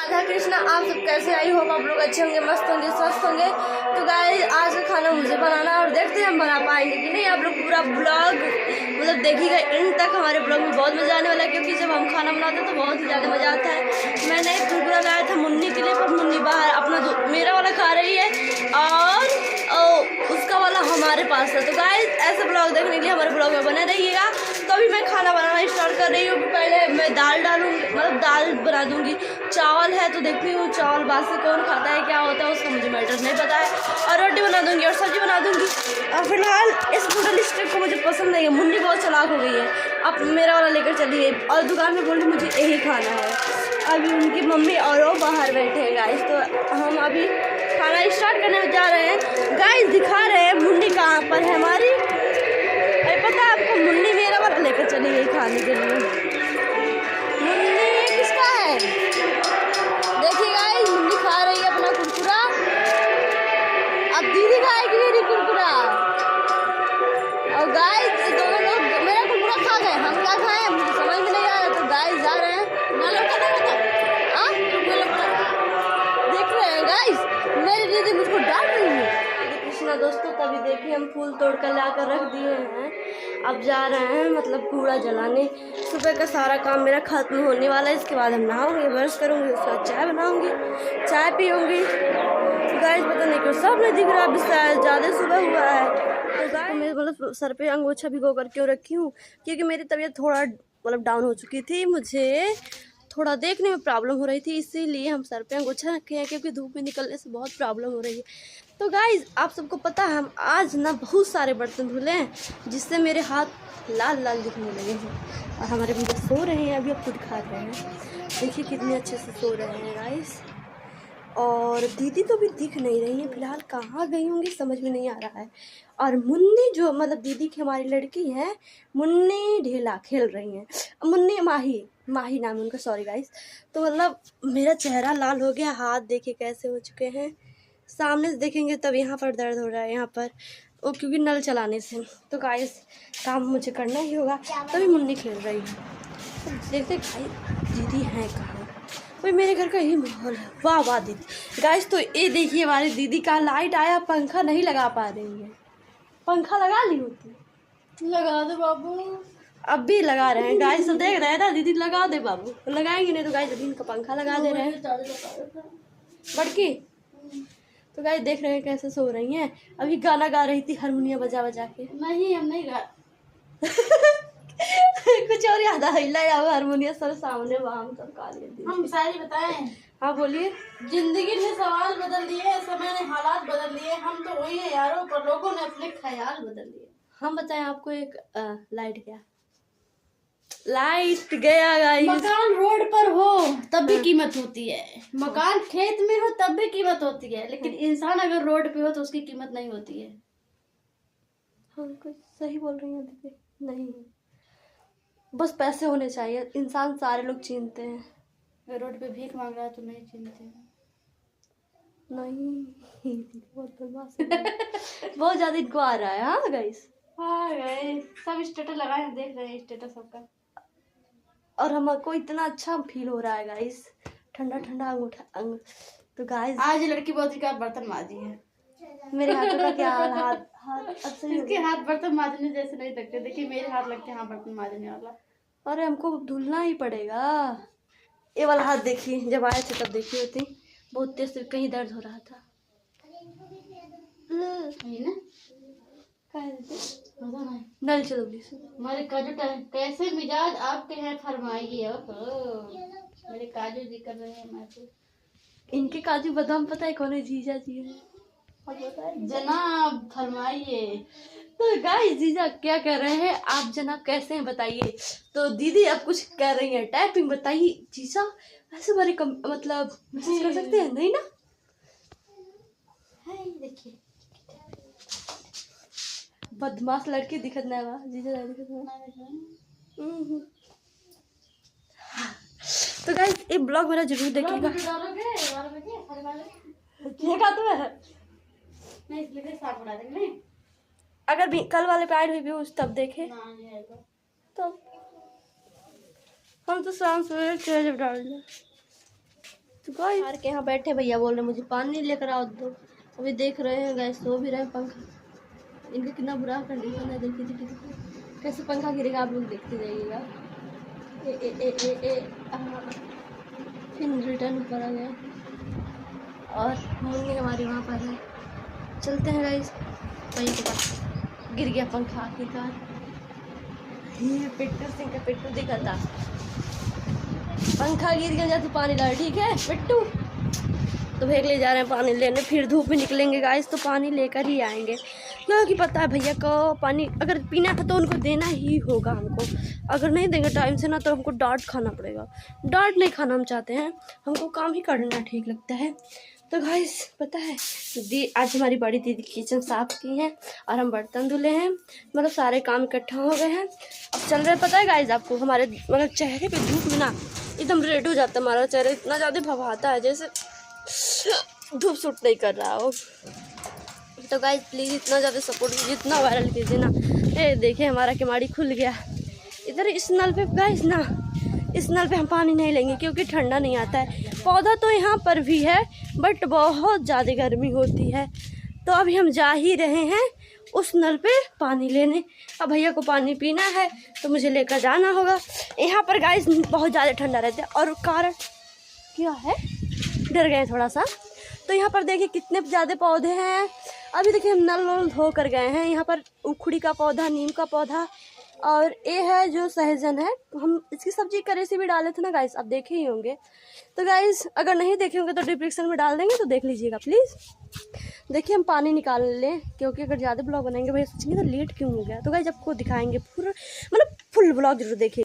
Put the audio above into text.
राधा कृष्णा, आप सब कैसे? आई होप आप लोग अच्छे होंगे, मस्त होंगे, स्वस्थ होंगे। तो गाइस आज का खाना मुझे बनाना और देखते हैं हम बना पाएंगे कि नहीं। आप लोग पूरा ब्लॉग मतलब देखिएगा एंड तक। हमारे ब्लॉग में बहुत मज़ा आने वाला है क्योंकि जब हम खाना बनाते हैं तो बहुत ही ज़्यादा मज़ा आता है। मैंने एक कुरकुरा लाया था मुन्नी के लिए, पर मुन्नी बाहर अपना मेरा वाला खा रही है और उसका वाला हमारे पास है। तो गाइस ऐसे ब्लॉग देखने के लिए हमारे ब्लॉग में बने रहिएगा। तो अभी मैं खाना बनाना स्टार्ट कर रही हूँ। पहले मैं दाल डालूंगी, मतलब दाल बना दूंगी। चावल है तो देखती हूँ चावल बासी कौन खाता है, क्या होता है उसका मुझे मैटर नहीं पता है। और रोटी बना दूंगी और सब्जी बना दूंगी। और फिलहाल इस नूडल स्टिक को मुझे पसंद नहीं है। मुन्नी बहुत चालाक हो गई है, अब मेरा वाला लेकर चली गई और दुकान में बोली मुझे यही खाना है। अभी उनकी मम्मी और वो बाहर बैठे हैं गाइस। तो हम अभी खाना स्टार्ट करने जा रहे हैं। गाइस दिखा रहे हैं मुन्नी कहाँ पर है हमारी। अरे पता है आपको, मुन्नी मेरा वाला लेकर चली गई खाने के लिए। मुन्नी किसका है देखिए गाइस, मुन्नी खा रही है अपना कुरकुरा। अब दीदी खाएगी मेरी कुरकुरा। और गाइस दोनों लोग मेरा कुरकुरा खा गए, हम क्या खाएं मुझे समझ में नहीं आ रहा। तो गाइस जा रहे हैं, देख रहे हैं गाइस मेरी दीदी मुझको डांट रही है। कृष्णा दोस्तों, तभी देखिए हम फूल तोड़ कर ला कर रख दिए हैं। अब जा रहे हैं मतलब कूड़ा जलाने। सुबह का सारा काम मेरा खत्म होने वाला है। इसके बाद हम नहाऊंगी, ब्रश करूंगी, उसके बाद चाय बनाऊंगी, चाय पीऊंगी। गाइस पता नहीं क्यों सब नहीं दिख रहा, अभी शायद ज़्यादा सुबह हुआ है। तो गाइस मैं मतलब सर पे अंगोछा भिगो कर क्यों रखी हूँ, क्योंकि मेरी तबीयत थोड़ा मतलब डाउन हो चुकी थी। मुझे थोड़ा देखने में प्रॉब्लम हो रही थी, इसीलिए हम सर पे अंगोछा रखे हैं क्योंकि धूप में निकलने से बहुत प्रॉब्लम हो रही है। तो गाइज आप सबको पता है हम आज ना बहुत सारे बर्तन धुले हैं, जिससे मेरे हाथ लाल लाल दिखने लगे हैं। और हमारे भैया सो रहे हैं, अभी आपको दिखा रहे हैं, देखिए कितने अच्छे से सो रहे हैं गाइस। और दीदी तो भी दिख नहीं रही है, फिलहाल कहाँ गई होंगी समझ में नहीं आ रहा है। और मुन्नी जो मतलब दीदी की हमारी लड़की है, मुन्नी ढेला खेल रही हैं। मुन्नी माही नाम है उनका, सॉरी गाइस। तो मतलब मेरा चेहरा लाल हो गया, हाथ देखिए कैसे हो चुके हैं। सामने से देखेंगे तब यहाँ पर दर्द हो रहा है, यहाँ पर वो क्योंकि नल चलाने से। तो गाइस काम मुझे करना ही होगा, तभी मुन्नी खेल रही है। तो देखते गाइस दीदी हैं कहाँ। भाई मेरे घर का यही माहौल है। वाह वाह दीदी। गाइस तो ये देखिए हमारी दीदी का लाइट आया, पंखा नहीं लगा पा रही है। पंखा लगा ली होती, लगा दे बाबू। अब भी लगा रहे हैं गाइस। तो देख रहे हैं ना दीदी, लगा दे बाबू। तो लगाएंगे नहीं तो गाइस अभी इनका पंखा लगा दे रहे हैं बड़की। तो गाइस देख रहे हैं कैसे सो रही हैं। अभी गाना गा रही थी हारमोनियम बजा बजा के। नहीं हम नहीं गा कुछ और याद आया, हारमोनियम सर सामने वहाँ सब गा लिए। हम शायरी बताएं। हाँ बोलिए। जिंदगी ने सवाल बदल दिए, समय ने हालात बदल दिए, हम तो वही है यारों पर लोगों ने अपने ख्याल बदल दिए। हम बताएं आपको एक लाइट गया, लाइट गया गाइस। मकान रोड पर हो तब भी कीमत होती है, मकान खेत में हो तब भी कीमत होती है, लेकिन इंसान अगर रोड पे हो तो उसकी कीमत नहीं होती है। हम कुछ सही बोल रही हैं दीदी? नहीं, बस पैसे होने चाहिए, इंसान सारे लोग चीनते हैं। अगर रोड पे भीख मांग रहा है तो नहीं चिंते। नहीं बहुत बदमाश है। बहुत ज्यादा इनको आ रहा है। हाँ गाइस हाँ गए सब स्टेटस लगाए हैं, देख रहे हैं स्टेटस सबका। और हमको इतना अच्छा फील हो रहा है गाइस, ठंडा ठंडा अंगूठा अंग। तो गाइस आज ये लड़की बहुत ही का बर्तन माजी है। मेरे हाथों का क्या हाल, हाथ अच्छा इसके हाथ बर्तन माजने जैसे नहीं लगते, देखिए मेरे हाथ लगते हैं हाँ बर्तन माजने वाला। अरे हमको धुलना ही पड़ेगा। ये वाला हाथ देखिए, जब आए थे तब देखी होती, बहुत तेज से कहीं दर्द हो रहा था। नल चलो प्लीज। हमारे काजू कैसे मिजाज आपके हैं फरमाइए। मेरे काजू जी कर रहे हैं मैसेज। इनके काजू बादाम पता है कौन है? जीजा जी है। और बताइए जनाब फरमाइए। तो गाइस जीजा क्या कर रहे हैं आप, जनाब कैसे हैं बताइए। तो दीदी अब कुछ कर रही हैं, टाइपिंग बताइए। जीजा ऐसे बारे मतलब मैसेज कर सकते हैं नहीं ना? देखिए बदमाश लड़की दिखत नहीं बा जीजा दिखत नहीं। तो गाइस ये ब्लॉग मेरा जरूर देखिएगा। ये का तो है नहीं, इसलिए साफ बना देंगे। नहीं अगर भी कल वाले पे ऐड हुई व्यूज तब देखे तो हम तो शाम सवेरे 6 बजे डाल दें। तो गाइस यार के यहाँ बैठे भैया बोल रहे मुझे पानी लेकर आओ दो। अभी देख रहे हैं गाइस, सो भी रहे हैं। पंखा इनका कितना बुरा कंडीशन है, देखिए कैसे पंखा गिरेगा, आप लोग देखते जाइएगा। फिर रिटर्न ऊपर आ गए और मुन्नी हमारी वहाँ पर है। चलते हैं गाइस भैया के पास। गिर गया पंखा आखिरकार। ये पिट्टू सिंह का पिट्टू दिखा था, पंखा गिर गया, जा तू पानी ला, ठीक है पिट्टू। तो भैया ले जा रहे हैं पानी लेने, फिर धूप में निकलेंगे गाइस तो पानी लेकर ही आएंगे, क्योंकि पता है भैया को पानी अगर पीना है तो उनको देना ही होगा हमको। अगर नहीं देंगे टाइम से ना तो हमको डांट खाना पड़ेगा। डांट नहीं खाना हम चाहते हैं, हमको काम ही करना ठीक लगता है। तो गाइस पता है आज हमारी बड़ी दीदी किचन साफ की है और हम बर्तन धुले हैं, मतलब सारे काम इकट्ठा हो गए हैं। अब चल रहे, पता है गाइस आपको हमारे मतलब चेहरे पे धूप में ना एकदम रेड हो जाता है हमारा चेहरा, इतना ज़्यादा भवाता है जैसे धूप सूट नहीं कर रहा हो। तो गाइस प्लीज़ इतना ज़्यादा सपोर्ट कीजिए, इतना वायरल कीजिए ना। ये देखिए हमारा किमाड़ी खुल गया इधर। इस नल पे गाइस ना, इस नल पे हम पानी नहीं लेंगे क्योंकि ठंडा नहीं आता है। पौधा तो यहाँ पर भी है बट बहुत ज़्यादा गर्मी होती है, तो अभी हम जा ही रहे हैं उस नल पे पानी लेने। अब भैया को पानी पीना है तो मुझे लेकर जाना होगा। यहाँ पर गाइस बहुत ज़्यादा ठंडा रहता है और कारण क्या है, डर गए थोड़ा सा। तो यहाँ पर देखिए कितने ज़्यादा पौधे हैं। अभी देखिए हम नल धो कर गए हैं। यहाँ पर उखड़ी का पौधा, नीम का पौधा और ये है जो सहजन है। हम इसकी सब्जी का रेसिपी डाले थे ना गाइस, आप देखे ही होंगे। तो गाइस अगर नहीं देखे होंगे तो डिस्क्रिप्शन में डाल देंगे, तो देख लीजिएगा प्लीज़। देखिए हम पानी निकाल लें क्योंकि अगर ज़्यादा ब्लॉग बनाएंगे भैया सोचेंगे तो लेट क्यों हो गया। तो गाइस आपको दिखाएंगे पूरा, मतलब फुल ब्लॉग जरूर देखिए।